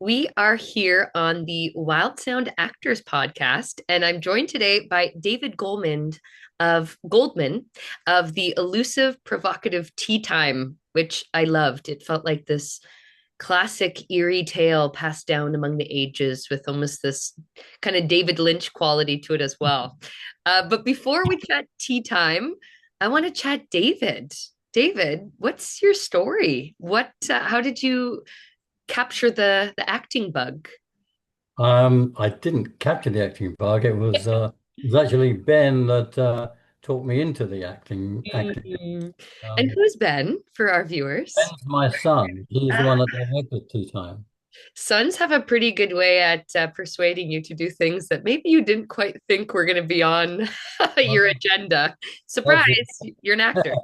We are here on the Wild Sound Actors podcast, and I'm joined today by David Goldman of the elusive, provocative Tea Time, which I loved. It felt like this classic eerie tale passed down among the ages with almost this kind of David Lynch quality to it as well. But before we chat tea time, I want to chat David. David, what's your story? How did you capture the acting bug? I didn't capture the acting bug. It was actually Ben that taught me into the acting. Mm. And Um, who's Ben for our viewers? Ben's my son. He's the Ah, one that directed Tea Time. sons have a pretty good way at persuading you to do things that maybe you didn't quite think were going to be on your Well, agenda. Surprise, that's you're an actor.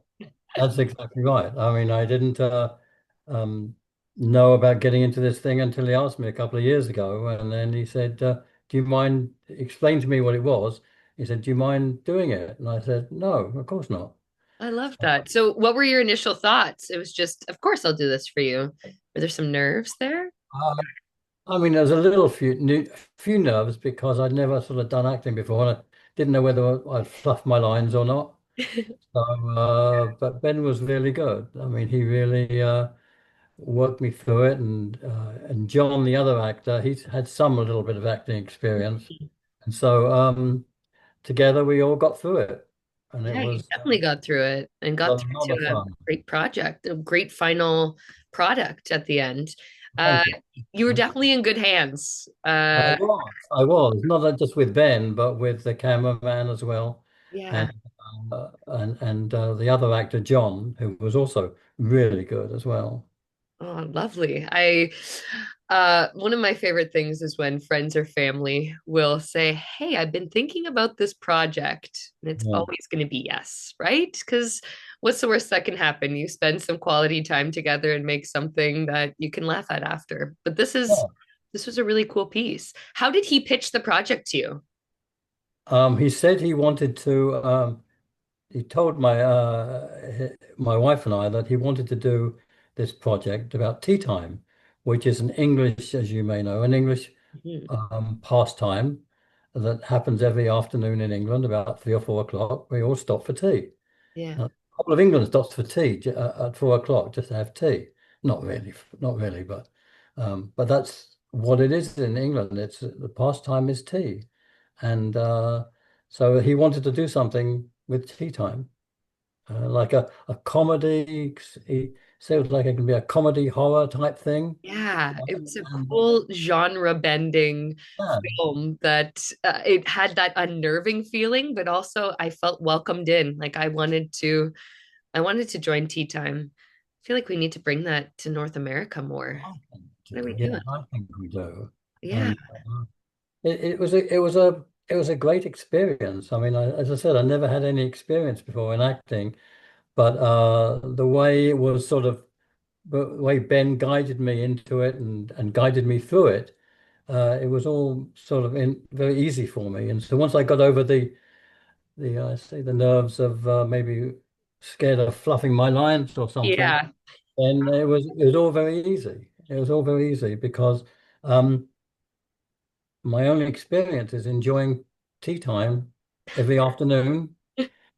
that's exactly right. I mean, I didn't um, know about getting into this thing until he asked me a couple of years ago, and then he said, "Do you mind explain to me what it was?" He said, "Do you mind doing it?" And I said, "No, of course not." I love that. So, what were your initial thoughts? It was just, of course, I'll do this for you. Were there some nerves there? I mean, there's a few nerves because I'd never sort of done acting before, and I didn't know whether I'd fluff my lines or not. So, but Ben was really good. I mean, he really worked me through it, and John, the other actor, he's had some a little bit of acting experience, and so together we all got through it, and it Yeah, you was definitely got through it and a got lot through of to a fun. great project, a great final product at the end. Uh, Thank you. you were definitely in good hands. I was not just with Ben, but with the cameraman as well, Yeah. and the other actor John, who was also really good as well. Oh, lovely. One of my favorite things is when friends or family will say, "Hey, I've been thinking about this project." And it's Yeah, always going to be yes, right? Because what's the worst that can happen? You spend some quality time together and make something that you can laugh at after. But yeah. this was a really cool piece. How did he pitch the project to you? He said he wanted to. He told my wife and I that he wanted to do this project about tea time, which is an English, as you may know, an English Mhm. pastime that happens every afternoon in England about 3 or 4 o'clock. We all stop for tea. Yeah. The whole of England stops for tea at 4 o'clock just to have tea. Not really, but that's what it is in England. It's the pastime is tea, and so he wanted to do something with tea time, like a comedy. He said it was like it can be a comedy horror type thing. Yeah, it was a And, cool genre bending yeah, film that it had that unnerving feeling, but also I felt welcomed in. Like I wanted to join Tea Time. I feel like we need to bring that to North America more. I think we What are we do. Yeah, doing? I think we do. Yeah, And it was a great experience. I mean, as I said, I never had any experience before in acting, but the way Ben guided me into it and guided me through it, it was all sort of very easy for me. And so once I got over the I say the nerves of maybe scared of fluffing my lines or something, yeah. then it was all very easy. It was all very easy because um, my only experience is enjoying tea time every afternoon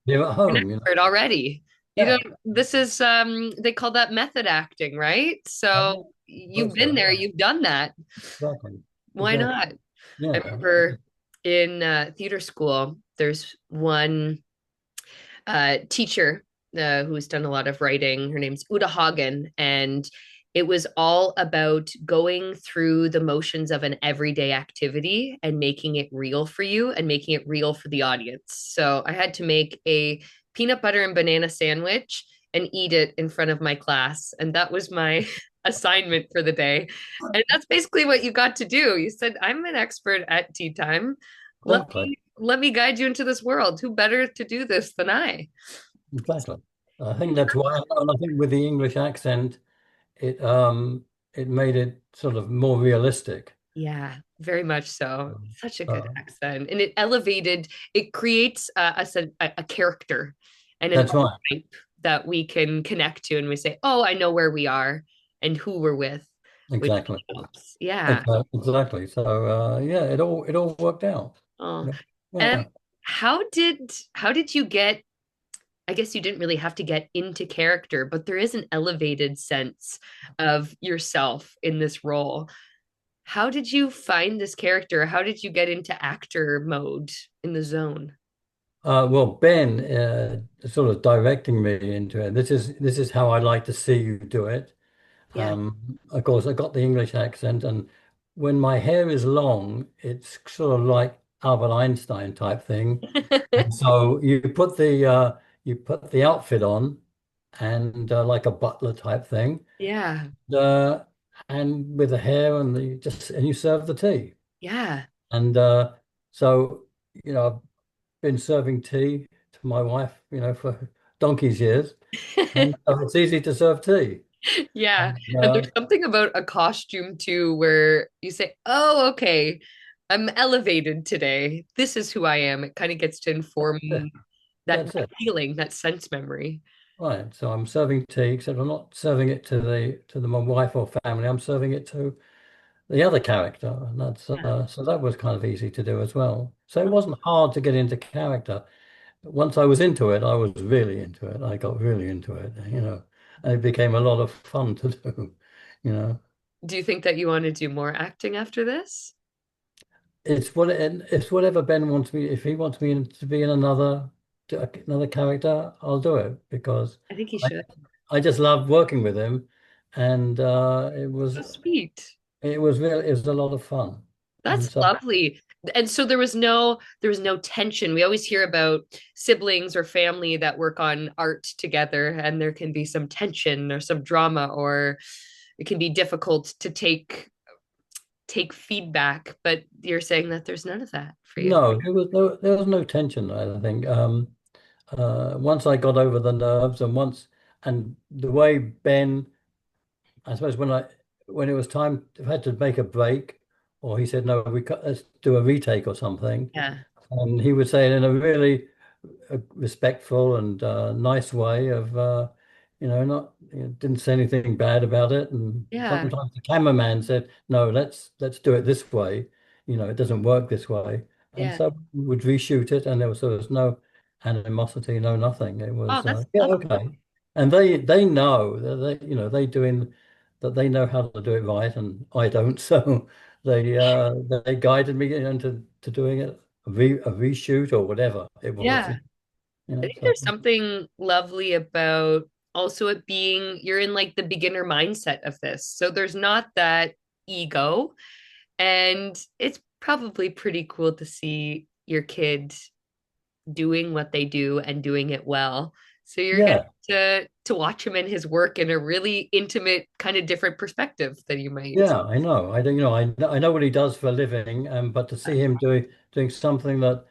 here at An home, expert already. You know, Yeah, this is they call that method acting, right? I So know. you've Thought been so. there, Yeah, you've done that. exactly. Why Exactly. not? I Yeah. remember in theater school, there's one teacher who's done a lot of writing. Her name's Uta Hagen, and it was all about going through the motions of an everyday activity and making it real for you and making it real for the audience. So I had to make a peanut butter and banana sandwich and eat it in front of my class. And that was my assignment for the day. And that's basically what you got to do. You said, I'm an expert at tea time. Exactly. Let me guide you into this world. Who better to do this than I? Exactly. I think that's why, and I think with the English accent, it um it made it sort of more realistic. Yeah, very much so. Um, Such a good uh, accent. And it creates a character and an that's right. archetype that we can connect to. And we say, oh, I know where we are and who we're with. with exactly. chops. Yeah. Exactly. So yeah, it all worked out. Oh. Yeah. And Yeah. how did you get, I guess you didn't really have to get into character, but there is an elevated sense of yourself in this role. How did you find this character? How did you get into actor mode in the zone? Well, Ben sort of directing me into it. This is how I like to see you do it. Yeah. Of course, I got the English accent, and when my hair is long, it's sort of like Albert Einstein type thing. And so you put the outfit on, and like a butler type thing, Yeah. uh, and with the hair and you serve the tea. Yeah. And so I've been serving tea to my wife, for donkey's years, and so it's easy to serve tea. Yeah. And, And there's something about a costume too where you say, "Oh, okay, I'm elevated today. This is who I am." It kind of gets to inform that, that's that it. feeling, that sense memory. Right. So I'm serving tea, except I'm not serving it to my wife or family. I'm serving it to the other character, and that's Yeah. so that was kind of easy to do as well. So it wasn't hard to get into character. Once I was into it, I was really into it. I got really into it, and it became a lot of fun to do. You know, Do you think that you want to do more acting after this? it's whatever Ben wants me. If he wants me to be in another character, I'll do it because I think you I should. I just love working with him, and it was So sweet. it was really it was a lot of fun. And That's so lovely. And so there was no tension. We always hear about siblings or family that work on art together, and there can be some tension or some drama, or it can be difficult to take feedback. But you're saying that there's none of that for you. no, there was no tension. I think once I got over the nerves, and the way Ben, I suppose when it was time, I had to make a break, or he said, "No, let's do a retake or something," Yeah. and he would say it in a really respectful and nice way of not didn't say anything bad about it. And Yeah. sometimes the cameraman said, no, let's do it this way, it doesn't work this way. And Yeah. so we would reshoot it, and there was no animosity, no nothing. It Oh, was that's yeah, lovely. okay. And they know they doing that, they know how to do it right, and I don't. So they guided me into doing it, a reshoot or whatever it was. Yeah. I think So there's something lovely about also it being you're in like the beginner mindset of this. So there's not that ego. And it's probably pretty cool to see your kid doing what they do and doing it well. So you're getting yeah, to watch him in his work in a really intimate, kind of different perspective than you might. yeah, I know. I don't, I know what he does for a living, but to see him doing something that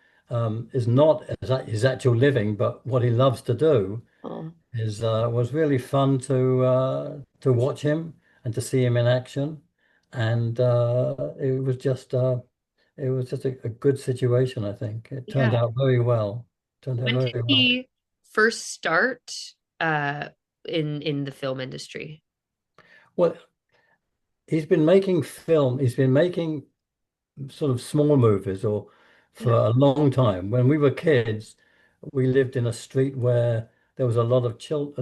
is not his actual living, but what he loves to do Oh, is was really fun to watch him and to see him in action, and it was just a good situation. I think it turned yeah. out very well. Turned out When did very well. he first start uh in the film industry? Well, he's been making film. He's been making sort of small movies or for Yeah. a long time. When we were kids, we lived in a street where there was a lot of children,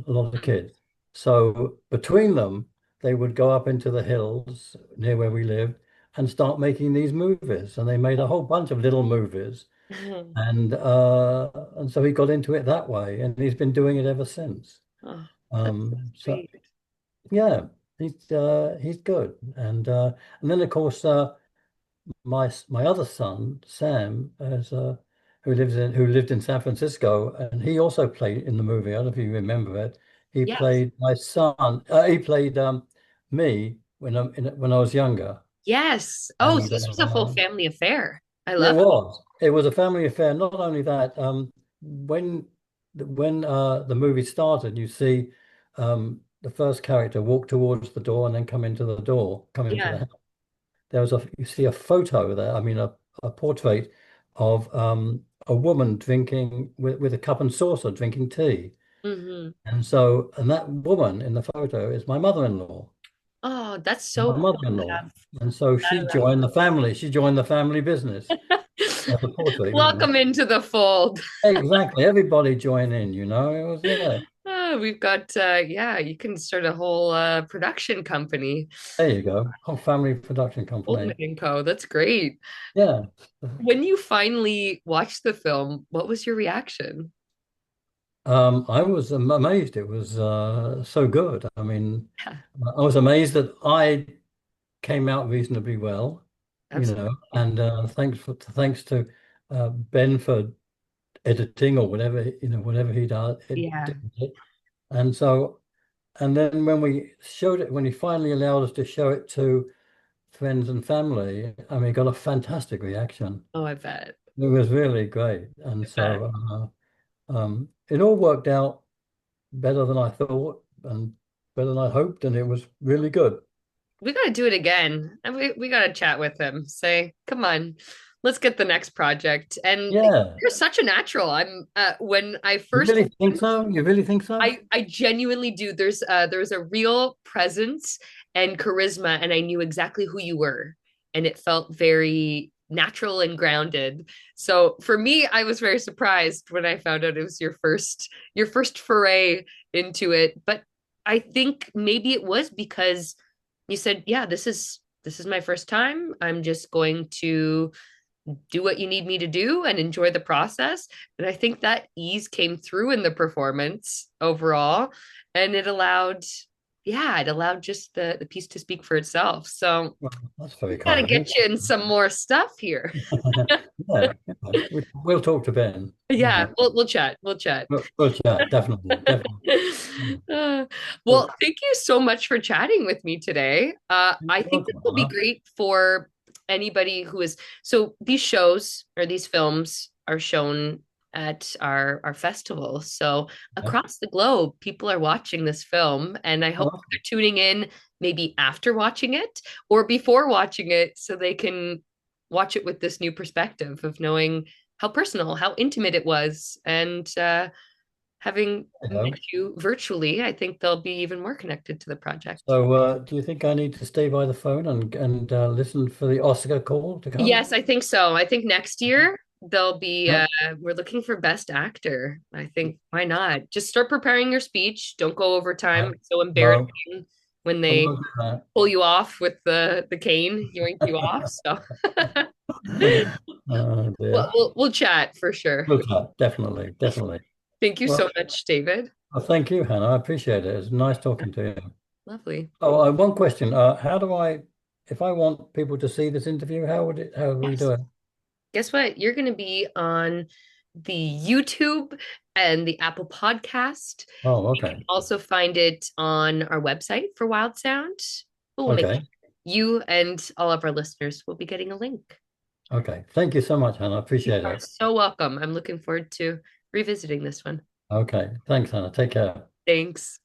a lot of kids. So between them, they would go up into the hills near where we lived and start making these movies. And they made a whole bunch of little movies. And so he got into it that way, and he's been doing it ever since. Oh, that's so So sweet. yeah, he's good. And then of course my other son, Sam, who lived in San Francisco, and he also played in the movie. I don't know if you remember it. He Yes. played my son. He played me when I was younger, Yes. Oh, so and this was a full family affair. I it love it. was it was a family affair. Not only that, when the movie started, you see the first character walk towards the door and then come into the Yeah. house. You see a photo there, I mean a portrait of a woman drinking with a cup and saucer drinking tea. Hmm. And that woman in the photo is my mother-in-law. Oh, that's so my cool mother-in-law. to And so have she joined the family. She joined the family business that as a portrait, you know. Welcome into the fold. Exactly. Everybody join in, you know. It was, yeah, Oh, we've got yeah, you can start a whole production company. there you go. Whole family production Goldman company. and Co. That's great. Yeah. When you finally watched the film, what was your reaction? I was amazed it was so good. I mean, Yeah, I was amazed that I came out reasonably well, you know, absolutely. and thanks to Ben for editing or whatever, you know, whatever he does, Yeah. did it. And so, and then when we showed it, when he finally allowed us to show it to friends and family, I mean, it got a fantastic reaction. Oh, I bet. It was really great. And I bet. so it all worked out better than I thought and better than I hoped, and it was really good. We got to do it again. And we got to chat with him. Say, come on, let's get the next project. And Yeah. you're such a natural. I'm when I You first really think so? You really think so? I genuinely do. There's a real presence and charisma, and I knew exactly who you were, and it felt very natural and grounded. So for me, I was very surprised when I found out it was your first foray into it. But I think maybe it was because you said, "Yeah, this is my first time. I'm just going to do what you need me to do and enjoy the process." And I think that ease came through in the performance overall. And it allowed just the piece to speak for itself. So Well, that's we very got to kind of you. get you in some more stuff here. Yeah, we'll talk to Ben. Yeah, we'll chat. We'll chat. We'll chat, definitely, definitely. Uh, well, Well, thank you so much for chatting with me today. you're I think this welcome, will be Anna. great for anybody who is so these shows or these films are shown at our festival. So Yeah. across the globe, people are watching this film, and I hope Oh, they're tuning in maybe after watching it or before watching it so they can watch it with this new perspective of knowing how personal, how intimate it was, and having you met know. you virtually, I think they'll be even more connected to the project. So, do you think I need to stay by the phone and listen for the Oscar call to come? Yes, I think so. I think next year they'll be Yep. we're looking for best actor. I think why not? Just start preparing your speech. Don't go over time. Right. It's so No, embarrassing when I they won't do that. pull you off with the cane, yoink you off. So Oh we'll, dear. we'll we'll chat for sure. We'll chat, definitely, definitely. Thank you so Well, much, David. thank you, Hannah. I appreciate it. It's nice talking to you. Lovely. Oh, one question. How do if I want people to see this interview, how do we Yes. do it? Guess what? You're going to be on the YouTube and the Apple Podcast. Oh, You can okay. also find it on our website for Wild Sound. We'll make Okay. you and all of our listeners will be getting a link. Okay. Thank you so much, Hannah. I You appreciate are it. so welcome. I'm looking forward to revisiting this one. Okay. Thanks, Hannah. Take care. Thanks.